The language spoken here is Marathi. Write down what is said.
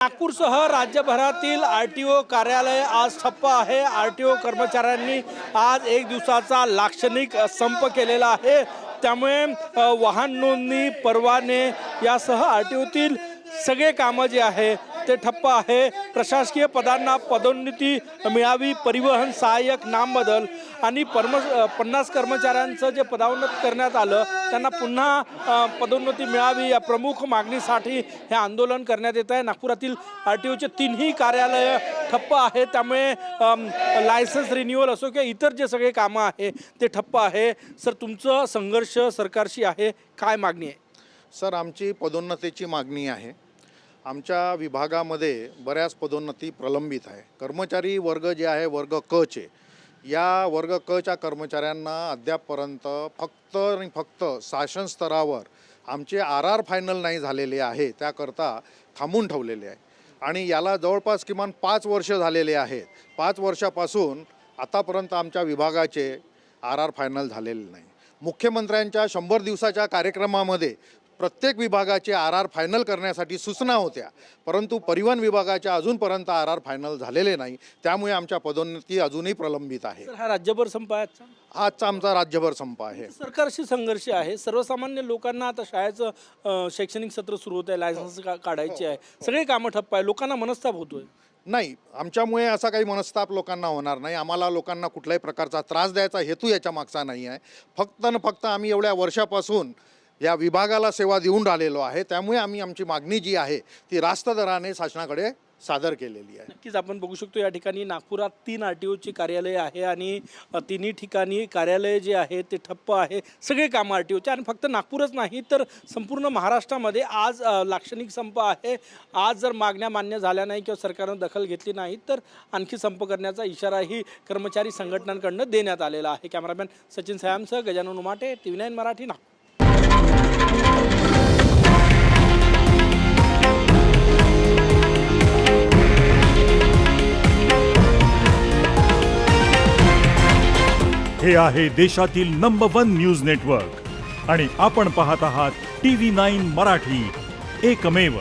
नागपूरसह राज्यभरातील आरटीओ कार्यालय आज ठप्प आहे। आरटीओ कर्मचाऱ्यांनी आज एक दिवसाचा लाक्षणिक संप केलेला आहे। त्यामुळे वाहन नोंदणी, परवाने यासह आरटीओतील सगळे कामं जे आहे ते ठप्प आहे। प्रशासकीय पदांना पदोन्नती मिळावी, परिवहन सहाय्यक नामबदल आणि 50 कर्मचाऱ्यांचं जे पदोन्नत करण्यात आलं त्यांना पुन्हा पदोन्नती मिळावी या प्रमुख मागणीसाठी हे आंदोलन करण्यात येत आहे। नागपुरातील आरटीओचे तीनही कार्यालय ठप्प आहे। त्यामुळे लायसन्स रिन्युअल असो किंवा इतर जे सगळे कामं आहे ते ठप्प आहे। सर, तुमचं संघर्ष सरकारशी आहे, काय मागणी आहे? सर, आमची पदोन्नतीची मागणी आहे। आमच्या विभागामध्ये बऱ्याच पदोन्नती प्रलंबित आहे। कर्मचारी वर्ग जे आहे वर्ग क चे, या वर्ग क च्या कर्मचाऱ्यांना अद्यापपर्यंत फक्त शासन स्तरावर आमचे आर फायनल नाही झालेले आहे, त्याकरता थांबून ठेवलेले आहे। आणि याला जवळपास किमान 5 वर्ष झालेले आहेत। 5 वर्षापासून आतापर्यंत आमच्या विभागाचे आर फायनल झालेले नाही। मुख्यमंत्र्यांच्या 100 दिवसाच्या कार्यक्रमामध्ये प्रत्येक विभागाचे आर फायनल करण्यासाठी सूचना होत्या, परंतु परिवहन विभागाच्या अजूनपर्यंत आर फायनल झालेले नाही। त्यामुळे आमच्या पदोन्नती अजूनही प्रलंबित आहे। हा राज्यभर संप आहे आजचा आमचा राज्यभर संप आहे। सरकारशी संघर्ष आहे। सर्वसामान्य लोकांना आता शाळेचं शैक्षणिक सत्र सुरू होत आहे, लायसन्स काढायचे आहे, सगळे कामं ठप्प आहे, लोकांना मनस्ताप होतोय। नाही, आमच्यामुळे असा काही मनस्ताप लोकांना होणार नाही। आम्हाला लोकांना कुठल्याही प्रकारचा त्रास द्यायचा हेतू याच्या मागचा नाही आहे। फक्त आम्ही एवढ्या वर्षापासून या विभागाला सेवा देऊन राहिलेलो आहे। त्यामुळे आम्ही आमची मागणी जी आहे ती रास्त दराने शासनाकडे सादर केलेली आहे। नक्कीच आपण बघू शकतो या ठिकाणी नागपुरात 3 आरटीओची कार्यालय आहे आणि तिन्ही ठिकाणी कार्यालय जे आहे ते ठप्प आहे। सगळे कामं आरटीओचे आणि फक्त नागपूरच नाही तर संपूर्ण महाराष्ट्रामध्ये आज लाक्षणिक संप आहे। आज जर मागण्या मान्य झाल्या नाही किंवा सरकारनं दखल घेतली नाही तर आणखी संप करण्याचा इशाराही कर्मचारी संघटनांकडून देण्यात आलेला आहे। कॅमेरामॅन सचिन सयामसह गजानन उमाटे, TV9 मराठी, नागपूर। हे आहे देशातील नंबर 1 न्यूज नेटवर्क आणि आपण पाहत आहात TV9 मराठी, एकमेव।